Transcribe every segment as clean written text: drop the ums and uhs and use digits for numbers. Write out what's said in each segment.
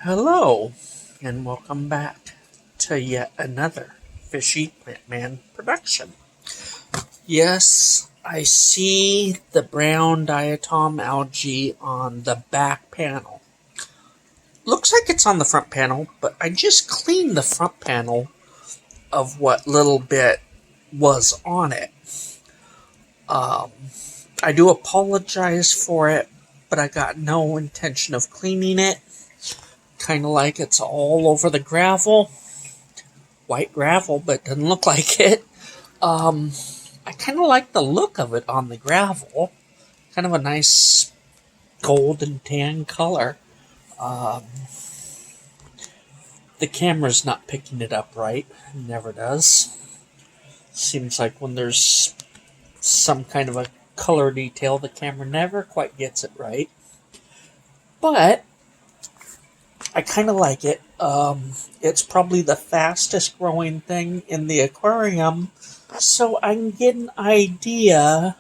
Hello, and welcome back to yet another Fishy Plant Man production. Yes, I see the brown diatom algae on the back panel. Looks like it's on the front panel, but I just cleaned the front panel of what little bit was on it. I do apologize for it, but I got no intention of cleaning it. Kind of like it's all over the gravel. White gravel, but doesn't look like it. I kind of like the look of it on the gravel. Kind of a nice golden tan color. The camera's not picking it up right. It never does. Seems like when there's some kind of a color detail, the camera never quite gets it right. But I kind of like it. It's probably the fastest growing thing in the aquarium, so I can get an idea.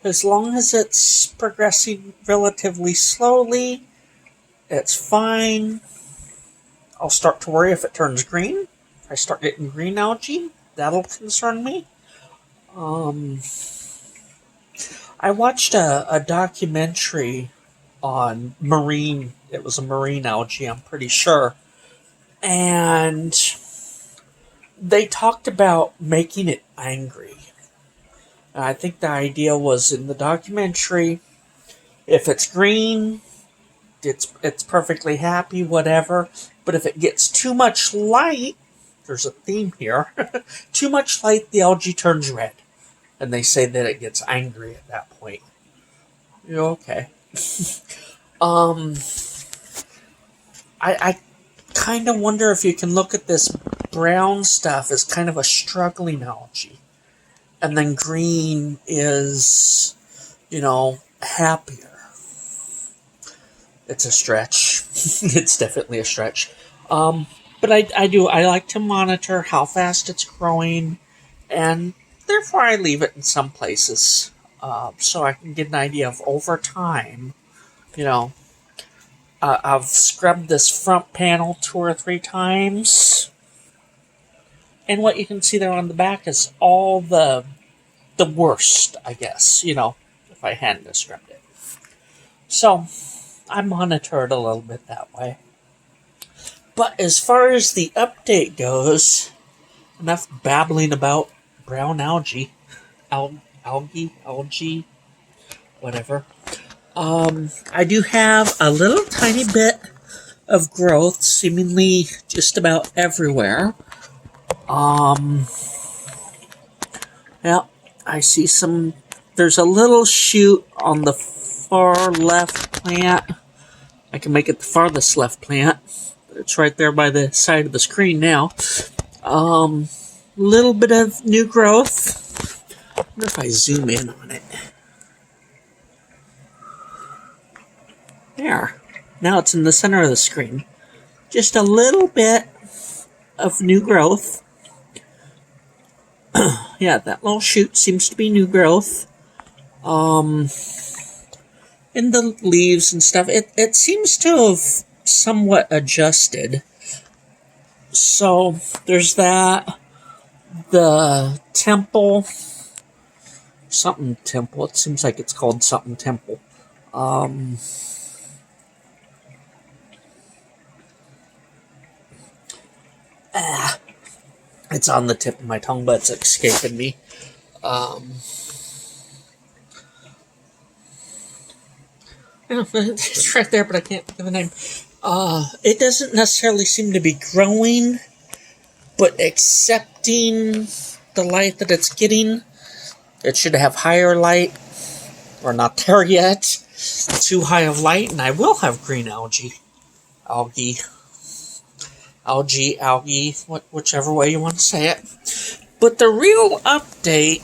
As long as it's progressing relatively slowly, it's fine. I'll start to worry if it turns green. If I start getting green algae, that'll concern me. I watched a documentary on marine. It was a marine algae, I'm pretty sure. And they talked about making it angry. And I think the idea was in the documentary, if it's green, it's perfectly happy, whatever. But if it gets too much light, there's a theme here, too much light, the algae turns red. And they say that it gets angry at that point. You're okay. I kind of wonder if you can look at this brown stuff as kind of a struggling algae. And then green is, happier. It's a stretch. It's definitely a stretch. But I like to monitor how fast it's growing, and therefore I leave it in some places, so I can get an idea of over time, I've scrubbed this front panel 2 or 3 times, and what you can see there on the back is all the worst, I guess, if I hadn't scrubbed it. So, I monitor it a little bit that way. But as far as the update goes, enough babbling about brown algae, algae, whatever. I do have a little tiny bit of growth, seemingly just about everywhere. Yeah, I see there's a little shoot on the far left plant. I can make it the farthest left plant. It's right there by the side of the screen now. Little bit of new growth. I wonder if I zoom in on it. There. Now it's in the center of the screen. Just a little bit of new growth. Yeah, that little shoot seems to be new growth. In the leaves and stuff, it seems to have somewhat adjusted. So, there's that. The temple. Something temple. It seems like it's called something temple. It's on the tip of my tongue, but it's escaping me. It's right there, but I can't think of the name. It doesn't necessarily seem to be growing, but accepting the light that it's getting. It should have higher light. We're not there yet. Too high of light, and I will have green algae, whichever way you want to say it. But the real update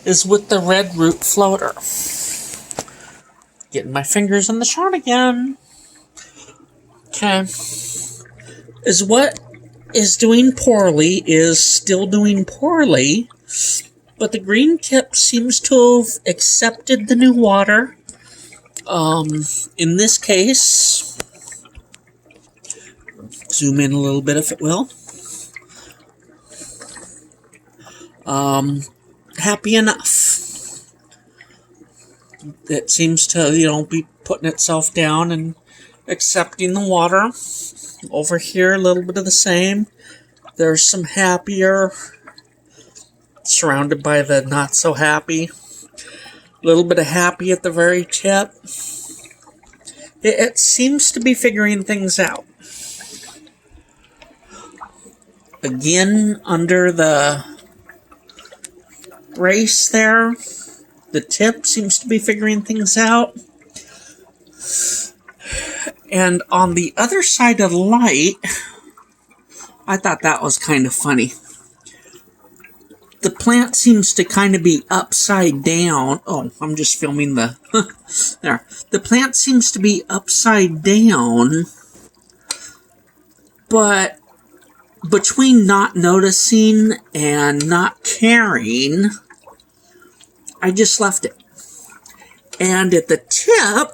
is with the red root floater. Getting my fingers in the chart again. Okay. Is what is doing poorly is still doing poorly, but the green tip seems to have accepted the new water. In this case, zoom in a little bit if it will. Happy enough. It seems to, be putting itself down and accepting the water. Over here, a little bit of the same. There's some happier, surrounded by the not so happy. A little bit of happy at the very tip. It seems to be figuring things out. Again, under the brace there, the tip seems to be figuring things out. And on the other side of the light, I thought that was kind of funny. The plant seems to kind of be upside down. Oh, I'm just filming the... there. The plant seems to be upside down, but between not noticing and not caring, I just left it. And at the tip,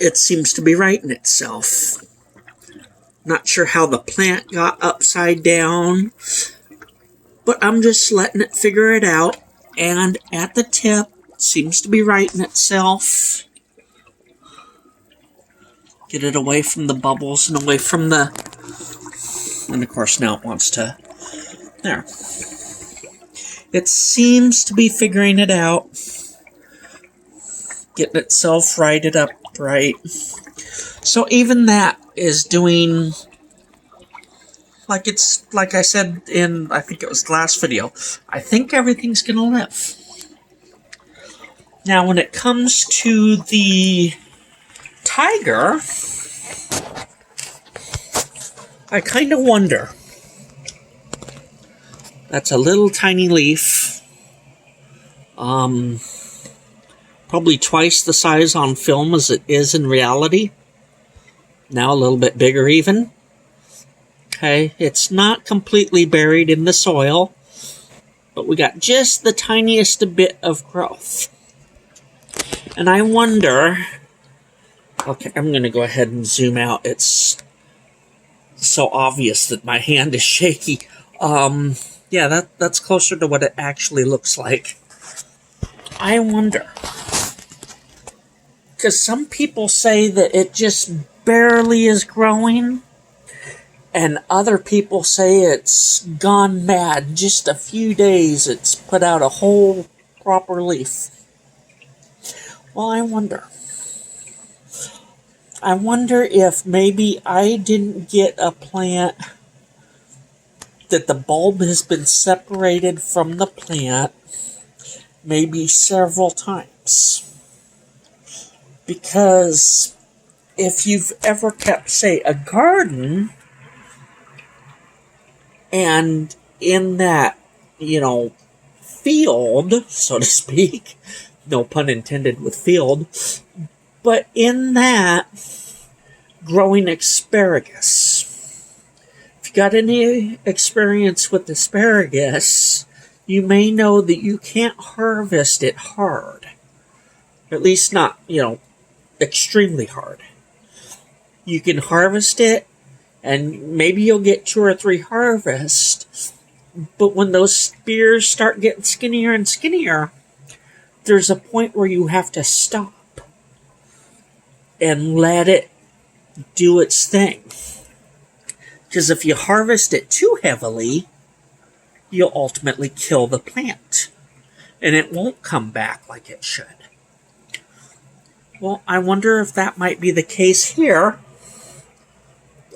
it seems to be righting itself. Not sure how the plant got upside down, but I'm just letting it figure it out. And at the tip, it seems to be righting itself. Get it away from the bubbles and away from the... And of course now it wants to... There. It seems to be figuring it out. Getting itself righted up right. So even that is doing... Like I said in, I think it was the last video, I think everything's going to live. Now, when it comes to the tiger, I kind of wonder. That's a little tiny leaf. Probably twice the size on film as it is in reality. Now a little bit bigger even. Okay, it's not completely buried in the soil, but we got just the tiniest bit of growth. And I wonder... Okay, I'm going to go ahead and zoom out. It's so obvious that my hand is shaky. Yeah, that's closer to what it actually looks like. I wonder. Because some people say that it just barely is growing. And other people say it's gone mad. Just a few days, it's put out a whole proper leaf. Well, I wonder. I wonder if maybe I didn't get a plant that the bulb has been separated from the plant maybe several times. Because if you've ever kept, say, a garden... And in that, field, so to speak, no pun intended with field, but in that, growing asparagus. If you got any experience with asparagus, you may know that you can't harvest it hard. At least not, extremely hard. You can harvest it, and maybe you'll get 2 or 3 harvests, but when those spears start getting skinnier and skinnier, there's a point where you have to stop and let it do its thing. Because if you harvest it too heavily, you'll ultimately kill the plant, and it won't come back like it should. Well, I wonder if that might be the case here.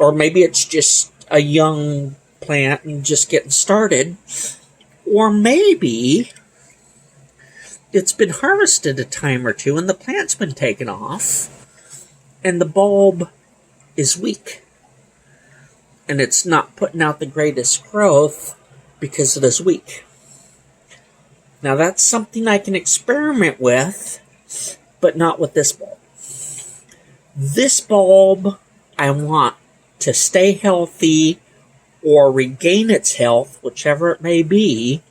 Or maybe it's just a young plant and just getting started. Or maybe it's been harvested a time or two and the plant's been taken off and the bulb is weak. And it's not putting out the greatest growth because it is weak. Now that's something I can experiment with, but not with this bulb. This bulb I want to stay healthy or regain its health, whichever it may be,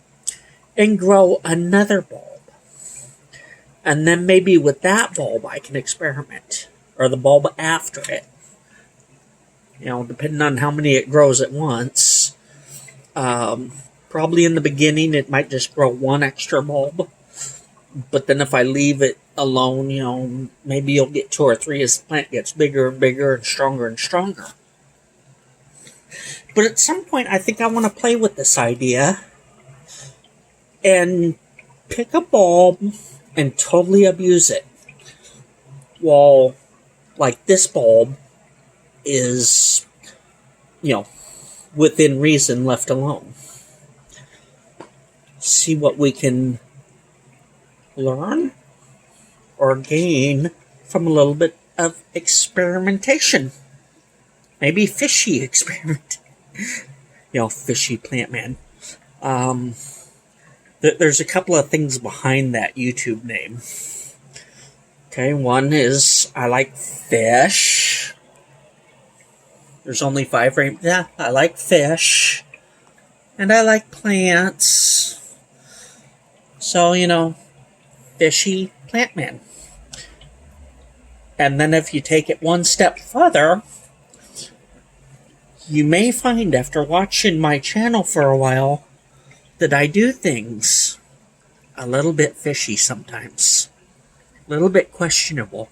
and grow another bulb. And then maybe with that bulb I can experiment, or the bulb after it. depending on how many it grows at once. Probably in the beginning, it might just grow one extra bulb. But then if I leave it alone, maybe you'll get two or three as the plant gets bigger and bigger and stronger and stronger. But at some point, I think I want to play with this idea and pick a bulb and totally abuse it. Well, like this bulb is, within reason left alone. See what we can learn or gain from a little bit of experimentation. Maybe fishy experiment. Fishy plant man. There's a couple of things behind that YouTube name. Okay, one is I like fish. There's only 5 right. Yeah, I like fish. And I like plants. So, fishy plant man. And then if you take it one step further, you may find after watching my channel for a while that I do things a little bit fishy sometimes. A little bit questionable.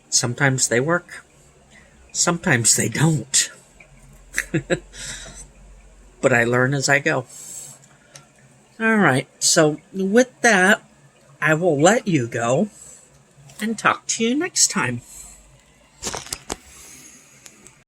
Sometimes they work. Sometimes they don't. But I learn as I go. Alright, so with that, I will let you go and talk to you next time.